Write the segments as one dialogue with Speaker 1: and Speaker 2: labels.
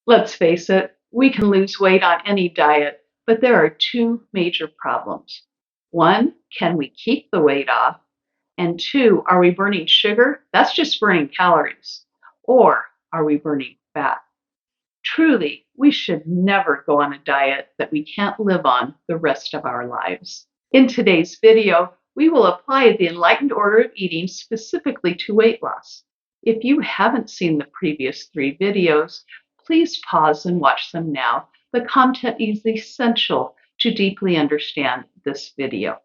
Speaker 1: Let's face it, we can lose weight on any diet, but there are two major problems. One, can we keep the weight off? And two, are we burning sugar? That's just burning calories. Or are we burning fat? Truly, we should never go on a diet that we can't live on the rest of our lives. In today's video, we will apply the Enlightened Order of Eating specifically to weight loss. If you haven't seen the previous 3 videos, please pause and watch them now. The content is essential to deeply understand this video.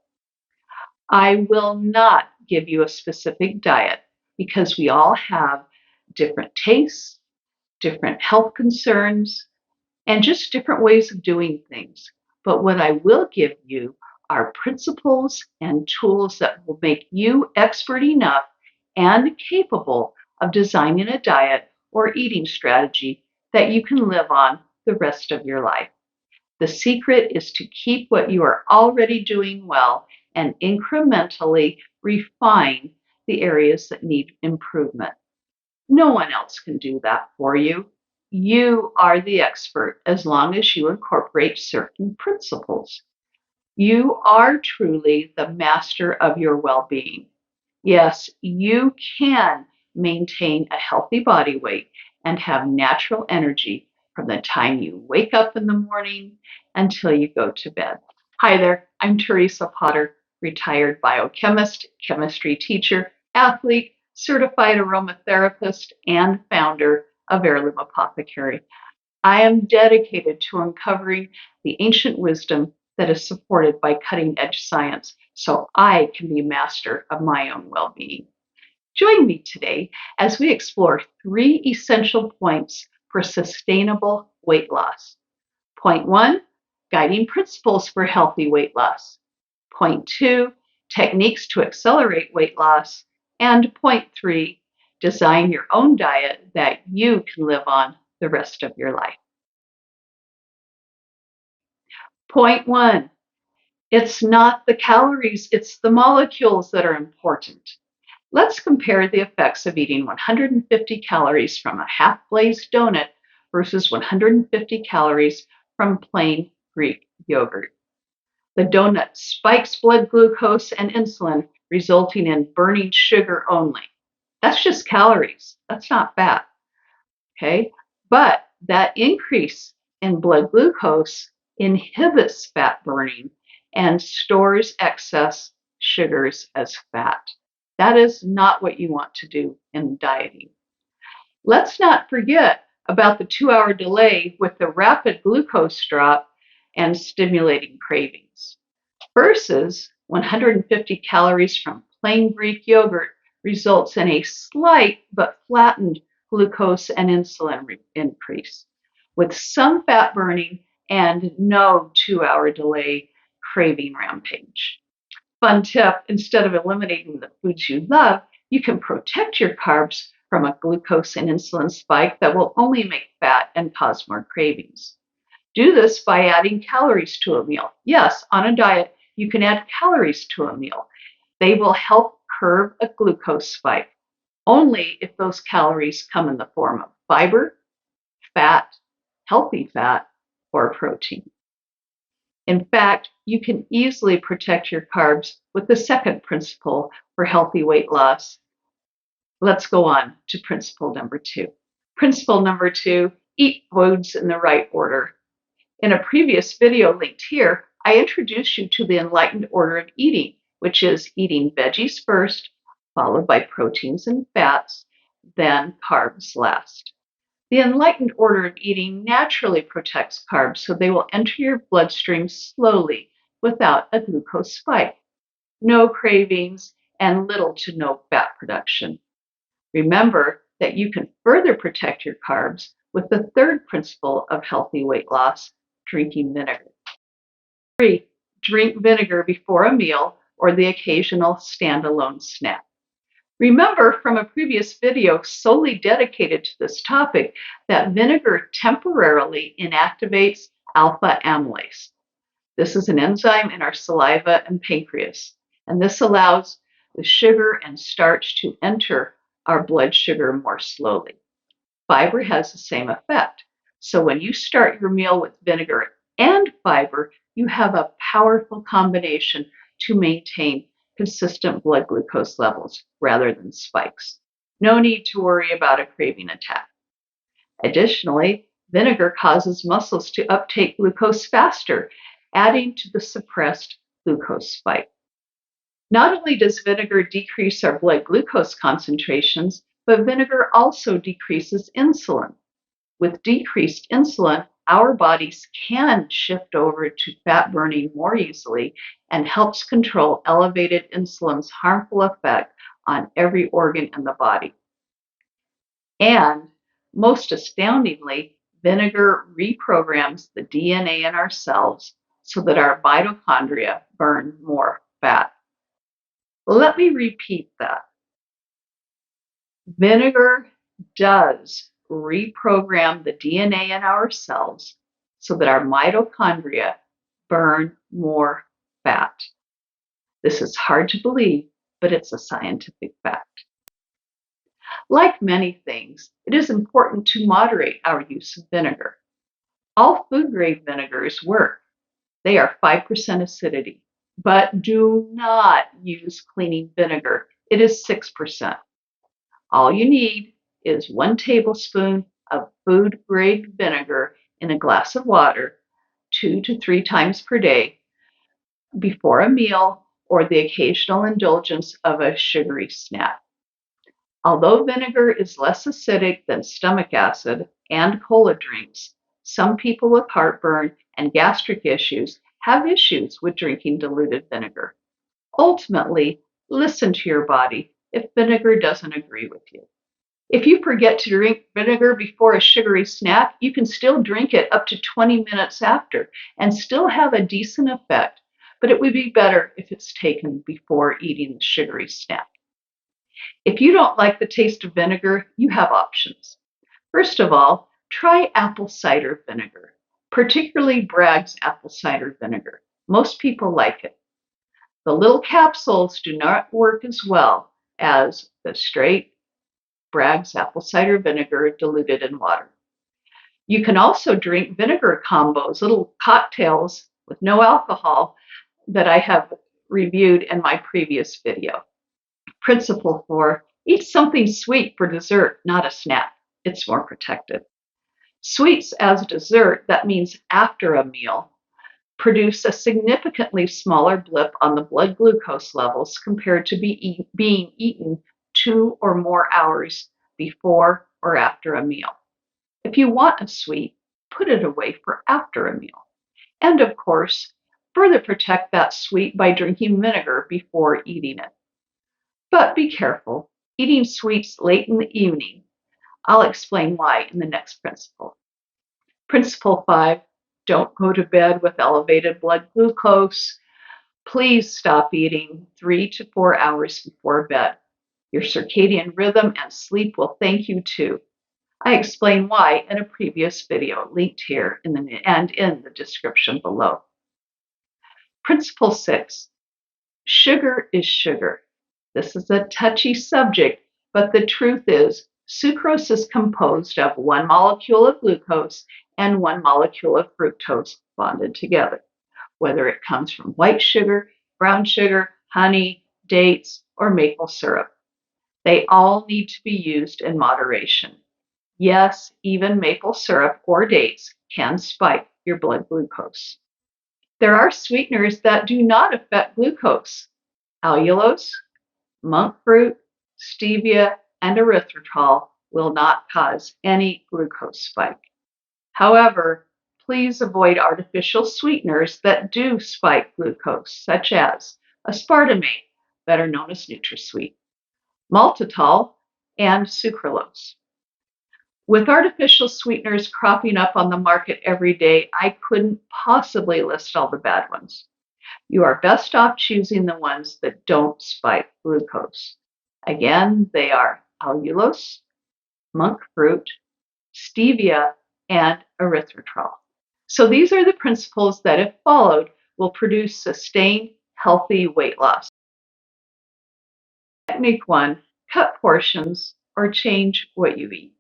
Speaker 1: I will not give you a specific diet because we all have different tastes, different health concerns, and just different ways of doing things. But what I will give you are principles and tools that will make you expert enough and capable of designing a diet or eating strategy that you can live on the rest of your life. The secret is to keep what you are already doing well and incrementally refine the areas that need improvement. No one else can do that for you. You are the expert as long as you incorporate certain principles. You are truly the master of your well-being. Yes, you can maintain a healthy body weight and have natural energy from the time you wake up in the morning until you go to bed. Hi there, I'm Teresa Potter, retired biochemist, chemistry teacher, athlete, certified aromatherapist, and founder of Heirloom Apothecary. I am dedicated to uncovering the ancient wisdom that is supported by cutting-edge science so I can be master of my own well-being. Join me today as we explore 3 essential points for sustainable weight loss. Point 1, guiding principles for healthy weight loss. Point 2, techniques to accelerate weight loss. And point 3, design your own diet that you can live on the rest of your life. Point 1, it's not the calories, it's the molecules that are important. Let's compare the effects of eating 150 calories from a half-glazed donut versus 150 calories from plain Greek yogurt. The donut spikes blood glucose and insulin, resulting in burning sugar only. That's just calories. That's not fat. Okay? But that increase in blood glucose inhibits fat burning and stores excess sugars as fat. That is not what you want to do in dieting. Let's not forget about the 2-hour delay with the rapid glucose drop and stimulating cravings. Versus 150 calories from plain Greek yogurt results in a slight but flattened glucose and insulin increase, with some fat burning and no 2-hour delay craving rampage. Fun tip, instead of eliminating the foods you love, you can protect your carbs from a glucose and insulin spike that will only make fat and cause more cravings. Do this by adding calories to a meal. Yes, on a diet, you can add calories to a meal. They will help curb a glucose spike, only if those calories come in the form of fiber, fat, healthy fat, or protein. In fact, you can easily protect your carbs with the second principle for healthy weight loss. Let's go on to principle number 2. Principle number 2, eat foods in the right order. In a previous video linked here, I introduced you to the Enlightened Order of Eating, which is eating veggies first, followed by proteins and fats, then carbs last. The Enlightened Order of Eating naturally protects carbs so they will enter your bloodstream slowly without a glucose spike, no cravings, and little to no fat production. Remember that you can further protect your carbs with the third principle of healthy weight loss, drinking vinegar. 3, drink vinegar before a meal or the occasional standalone snack. Remember from a previous video solely dedicated to this topic that vinegar temporarily inactivates alpha amylase. This is an enzyme in our saliva and pancreas, and this allows the sugar and starch to enter our blood sugar more slowly. Fiber has the same effect. So when you start your meal with vinegar and fiber, you have a powerful combination to maintain consistent blood glucose levels rather than spikes. No need to worry about a craving attack. Additionally, vinegar causes muscles to uptake glucose faster, adding to the suppressed glucose spike. Not only does vinegar decrease our blood glucose concentrations, but vinegar also decreases insulin. With decreased insulin, our bodies can shift over to fat burning more easily and helps control elevated insulin's harmful effect on every organ in the body. And most astoundingly, vinegar reprograms the DNA in our cells so that our mitochondria burn more fat. Let me repeat that. Vinegar does reprogram the DNA in our cells so that our mitochondria burn more fat. This is hard to believe, but it's a scientific fact. Like many things, it is important to moderate our use of vinegar. All food-grade vinegars work. They are 5% acidity, but do not use cleaning vinegar. It is 6%. All you need is 1 tablespoon of food-grade vinegar in a glass of water 2 to 3 times per day before a meal or the occasional indulgence of a sugary snack. Although vinegar is less acidic than stomach acid and cola drinks, some people with heartburn and gastric issues have issues with drinking diluted vinegar. Ultimately, listen to your body if vinegar doesn't agree with you. If you forget to drink vinegar before a sugary snack, you can still drink it up to 20 minutes after and still have a decent effect, but it would be better if it's taken before eating the sugary snack. If you don't like the taste of vinegar, you have options. First of all, try apple cider vinegar, particularly Bragg's apple cider vinegar. Most people like it. The little capsules do not work as well as the straight Bragg's apple cider vinegar diluted in water. You can also drink vinegar combos, little cocktails with no alcohol that I have reviewed in my previous video. Principle 4, eat something sweet for dessert, not a snack. It's more protected. Sweets as dessert, that means after a meal, produce a significantly smaller blip on the blood glucose levels compared to being eaten 2 or more hours before or after a meal. If you want a sweet, put it away for after a meal. And of course, further protect that sweet by drinking vinegar before eating it. But be careful, eating sweets late in the evening. I'll explain why in the next principle. Principle 5, don't go to bed with elevated blood glucose. Please stop eating 3 to 4 hours before bed. Your circadian rhythm and sleep will thank you too. I explain why in a previous video linked here in the description below. Principle 6, sugar is sugar. This is a touchy subject, but the truth is sucrose is composed of 1 molecule of glucose and 1 molecule of fructose bonded together. Whether it comes from white sugar, brown sugar, honey, dates, or maple syrup. They all need to be used in moderation. Yes, even maple syrup or dates can spike your blood glucose. There are sweeteners that do not affect glucose. Allulose, monk fruit, stevia, and erythritol will not cause any glucose spike. However, please avoid artificial sweeteners that do spike glucose, such as aspartame, better known as NutraSweet, maltitol, and sucralose. With artificial sweeteners cropping up on the market every day, I couldn't possibly list all the bad ones. You are best off choosing the ones that don't spike glucose. Again, they are allulose, monk fruit, stevia, and erythritol. So these are the principles that, if followed, will produce sustained, healthy weight loss. Technique 1, cut portions or change what you eat.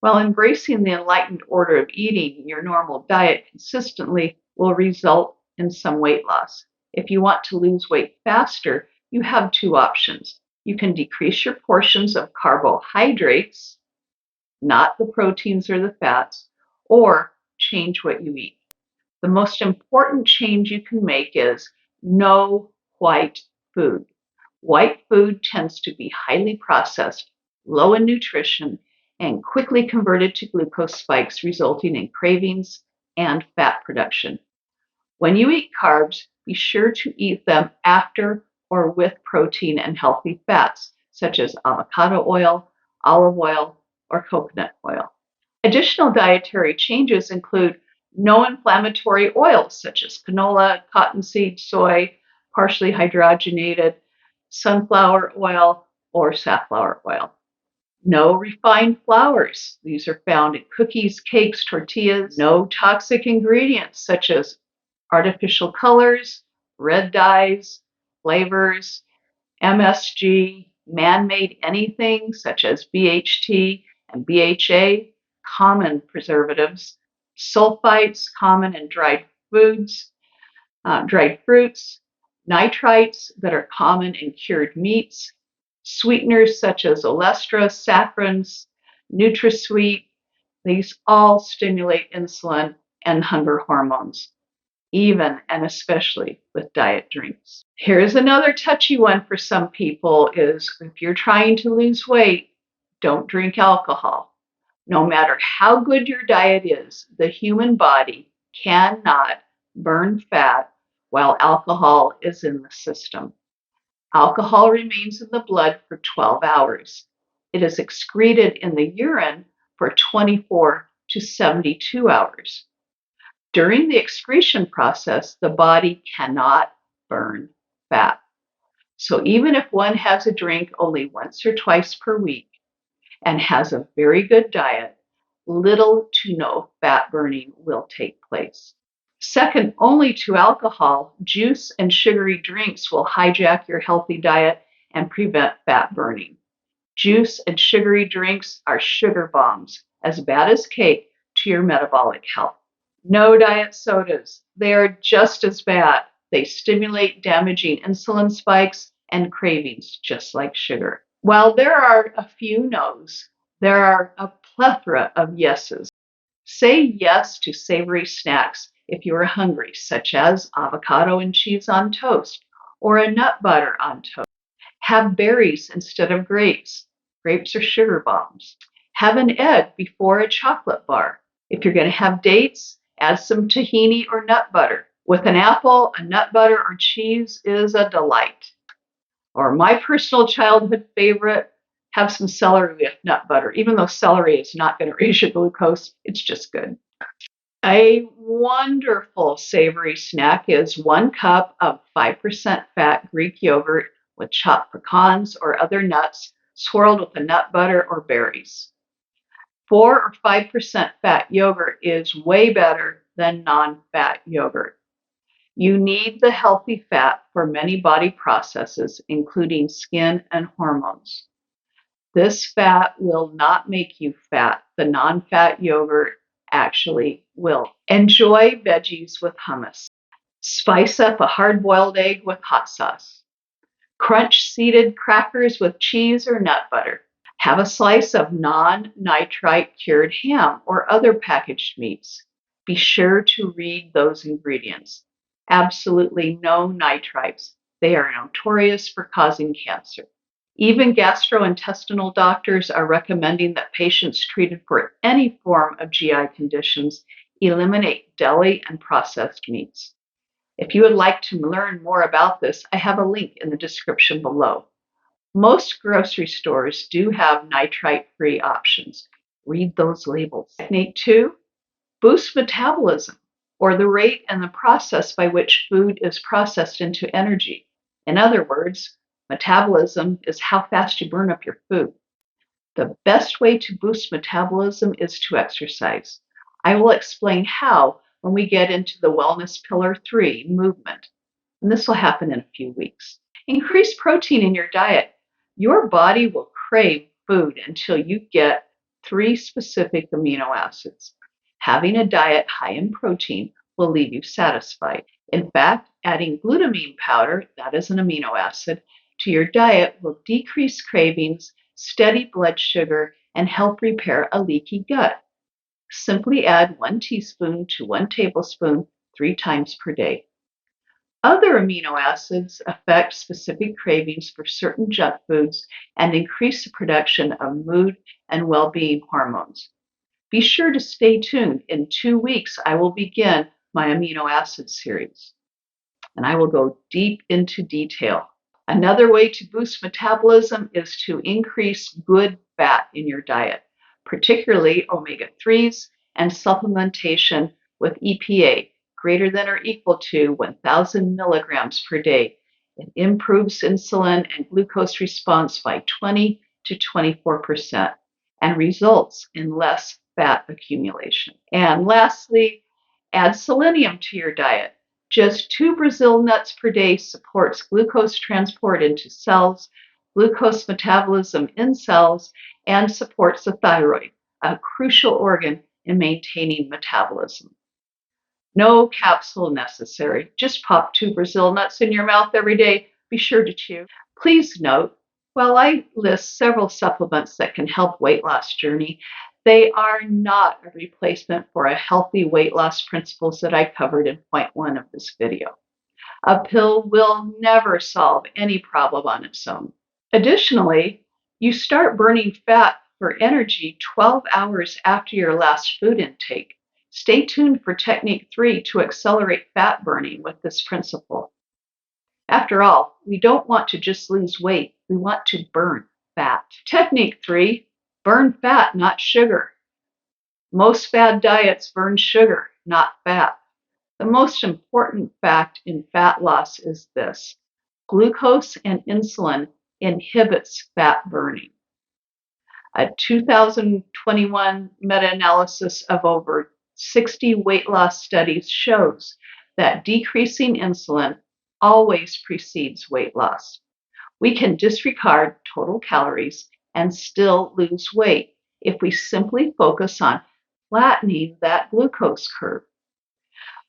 Speaker 1: While embracing the Enlightened Order of Eating, your normal diet consistently will result in some weight loss. If you want to lose weight faster, you have two options. You can decrease your portions of carbohydrates, not the proteins or the fats, or change what you eat. The most important change you can make is no white food. White food tends to be highly processed, low in nutrition, and quickly converted to glucose spikes, resulting in cravings and fat production. When you eat carbs, be sure to eat them after or with protein and healthy fats, such as avocado oil, olive oil, or coconut oil. Additional dietary changes include no inflammatory oils, such as canola, cottonseed, soy, partially hydrogenated, sunflower oil, or safflower oil. No refined flours. These are found in cookies, cakes, tortillas. No toxic ingredients such as artificial colors, red dyes, flavors, MSG, man-made anything such as BHT and BHA, common preservatives, sulfites, common in dried foods, dried fruits, nitrites that are common in cured meats, sweeteners such as olestra, saccharins, NutraSweet. These all stimulate insulin and hunger hormones, even and especially with diet drinks. Here's another touchy one for some people is if you're trying to lose weight, don't drink alcohol. No matter how good your diet is, the human body cannot burn fat while alcohol is in the system. Alcohol remains in the blood for 12 hours. It is excreted in the urine for 24 to 72 hours. During the excretion process, the body cannot burn fat. So even if one has a drink only once or twice per week and has a very good diet, little to no fat burning will take place. Second only to alcohol, juice and sugary drinks will hijack your healthy diet and prevent fat burning. Juice and sugary drinks are sugar bombs, as bad as cake to your metabolic health. No diet sodas. They are just as bad. They stimulate damaging insulin spikes and cravings, just like sugar. While there are a few no's, there are a plethora of yeses. Say yes to savory snacks if you are hungry, such as avocado and cheese on toast or a nut butter on toast. Have berries instead of grapes. Grapes are sugar bombs. Have an egg before a chocolate bar. If you're going to have dates, add some tahini or nut butter. With an apple, a nut butter or cheese is a delight. Or my personal childhood favorite, have some celery with nut butter. Even though celery is not going to raise your glucose, it's just good. A wonderful savory snack is 1 cup of 5% fat Greek yogurt with chopped pecans or other nuts swirled with a nut butter or berries. 4 or 5% fat yogurt is way better than non-fat yogurt. You need the healthy fat for many body processes, including skin and hormones. This fat will not make you fat. The non-fat yogurt actually will. Enjoy veggies with hummus. Spice up a hard-boiled egg with hot sauce. Crunch seeded crackers with cheese or nut butter. Have a slice of non-nitrite cured ham or other packaged meats. Be sure to read those ingredients. Absolutely no nitrites. They are notorious for causing cancer. Even gastrointestinal doctors are recommending that patients treated for any form of GI conditions eliminate deli and processed meats. If you would like to learn more about this, I have a link in the description below. Most grocery stores do have nitrite-free options. Read those labels. Technique 2, boost metabolism, or the rate and the process by which food is processed into energy. In other words, metabolism is how fast you burn up your food. The best way to boost metabolism is to exercise. I will explain how when we get into the Wellness Pillar 3, movement. And this will happen in a few weeks. Increase protein in your diet. Your body will crave food until you get 3 specific amino acids. Having a diet high in protein will leave you satisfied. In fact, adding glutamine powder, that is an amino acid, to your diet will decrease cravings, steady blood sugar, and help repair a leaky gut. Simply add 1 teaspoon to 1 tablespoon 3 times per day. Other amino acids affect specific cravings for certain junk foods and increase the production of mood and well-being hormones. Be sure to stay tuned. In 2 weeks, I will begin my amino acid series, and I will go deep into detail. Another way to boost metabolism is to increase good fat in your diet, particularly omega-3s and supplementation with EPA greater than or equal to 1,000 milligrams per day. It improves insulin and glucose response by 20 to 24% and results in less fat accumulation. And lastly, add selenium to your diet. Just 2 Brazil nuts per day supports glucose transport into cells, glucose metabolism in cells, and supports the thyroid, a crucial organ in maintaining metabolism. No capsule necessary. Just pop 2 Brazil nuts in your mouth every day. Be sure to chew. Please note, while I list several supplements that can help weight loss journey, they are not a replacement for a healthy weight loss principles that I covered in point 1 of this video. A pill will never solve any problem on its own. Additionally, you start burning fat for energy 12 hours after your last food intake. Stay tuned for Technique 3 to accelerate fat burning with this principle. After all, we don't want to just lose weight, we want to burn fat. Technique 3, burn fat, not sugar. Most fad diets burn sugar, not fat. The most important fact in fat loss is this: glucose and insulin inhibits fat burning. A 2021 meta-analysis of over 60 weight loss studies shows that decreasing insulin always precedes weight loss. We can disregard total calories and still lose weight if we simply focus on flattening that glucose curve.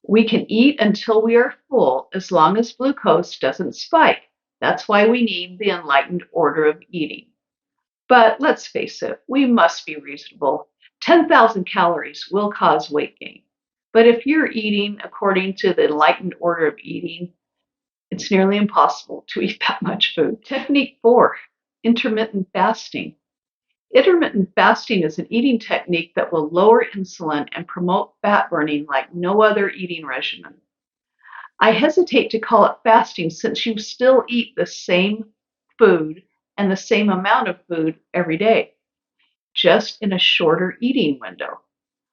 Speaker 1: We can eat until we are full as long as glucose doesn't spike. That's why we need the Enlightened Order of Eating. But let's face it, we must be reasonable. 10,000 calories will cause weight gain. But if you're eating according to the Enlightened Order of Eating, it's nearly impossible to eat that much food. Technique 4, intermittent fasting. Intermittent fasting is an eating technique that will lower insulin and promote fat burning like no other eating regimen. I hesitate to call it fasting since you still eat the same food and the same amount of food every day, just in a shorter eating window.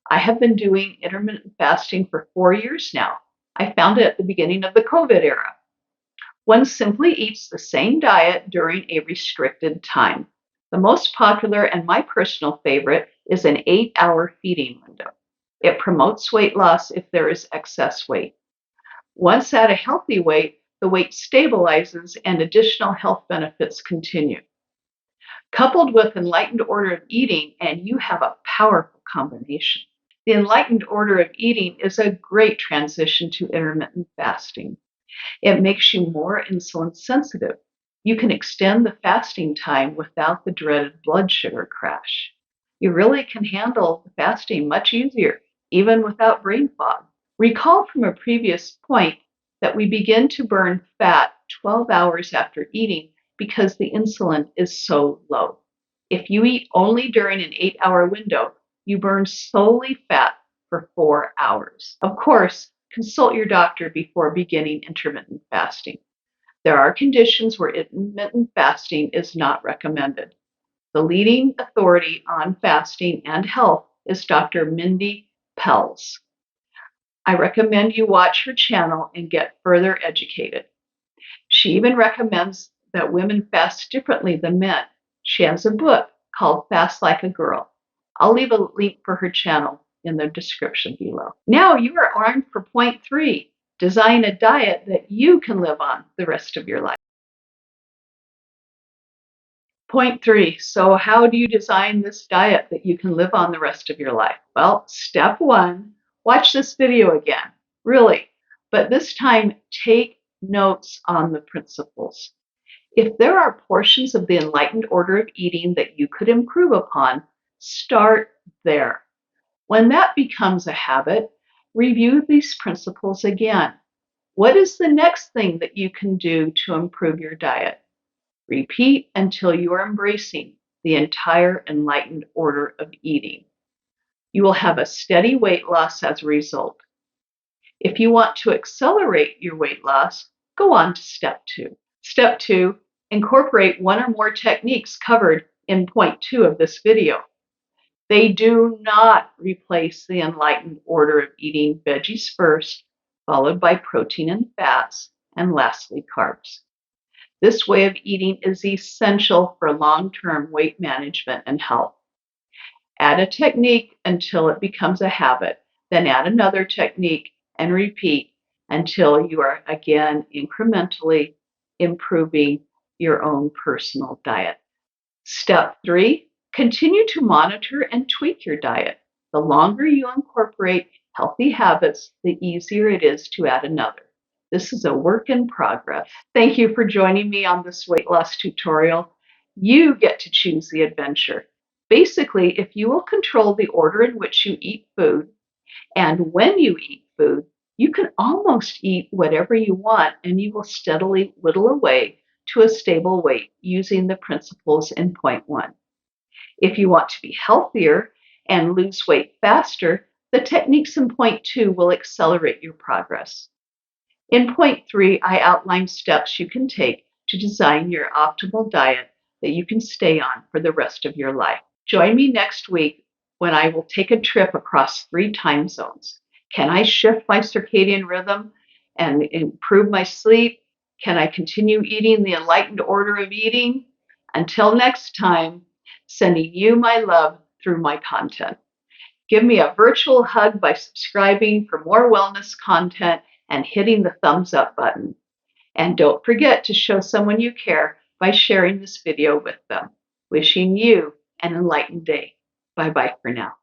Speaker 1: I have been doing intermittent fasting for 4 years now. I found it at the beginning of the COVID era. One simply eats the same diet during a restricted time. The most popular and my personal favorite is an 8-hour feeding window. It promotes weight loss if there is excess weight. Once at a healthy weight, the weight stabilizes and additional health benefits continue. Coupled with Enlightened Order of Eating, and you have a powerful combination. The Enlightened Order of Eating is a great transition to intermittent fasting. It makes you more insulin sensitive. You can extend the fasting time without the dreaded blood sugar crash. You really can handle the fasting much easier, even without brain fog. Recall from a previous point that we begin to burn fat 12 hours after eating because the insulin is so low. If you eat only during an 8-hour window, you burn solely fat for 4 hours. Of course, consult your doctor before beginning intermittent fasting. There are conditions where intermittent fasting is not recommended. The leading authority on fasting and health is Dr. Mindy Pelz. I recommend you watch her channel and get further educated. She even recommends that women fast differently than men. She has a book called Fast Like a Girl. I'll leave a link for her channel in the description below. Now you are armed for point 3. Design a diet that you can live on the rest of your life. Point 3. So how do you design this diet that you can live on the rest of your life? Well, step 1, watch this video again, really. But this time, take notes on the principles. If there are portions of the Enlightened Order of Eating that you could improve upon, start there. When that becomes a habit, review these principles again. What is the next thing that you can do to improve your diet? Repeat until you are embracing the entire Enlightened Order of Eating. You will have a steady weight loss as a result. If you want to accelerate your weight loss, go on to step 2. Step 2, incorporate one or more techniques covered in point 2 of this video. They do not replace the Enlightened Order of Eating veggies first, followed by protein and fats, and lastly, carbs. This way of eating is essential for long-term weight management and health. Add a technique until it becomes a habit, then add another technique and repeat until you are again incrementally improving your own personal diet. Step 3, continue to monitor and tweak your diet. The longer you incorporate healthy habits, the easier it is to add another. This is a work in progress. Thank you for joining me on this weight loss tutorial. You get to choose the adventure. Basically, if you will control the order in which you eat food and when you eat food, you can almost eat whatever you want and you will steadily whittle away to a stable weight using the principles in point 1. If you want to be healthier and lose weight faster, the techniques in point 2 will accelerate your progress. In point 3, I outline steps you can take to design your optimal diet that you can stay on for the rest of your life. Join me next week when I will take a trip across 3 time zones. Can I shift my circadian rhythm and improve my sleep? Can I continue eating the Enlightened Order of Eating? Until next time, sending you my love through my content. Give me a virtual hug by subscribing for more wellness content and hitting the thumbs up button. And don't forget to show someone you care by sharing this video with them. Wishing you an enlightened day. Bye-bye for now.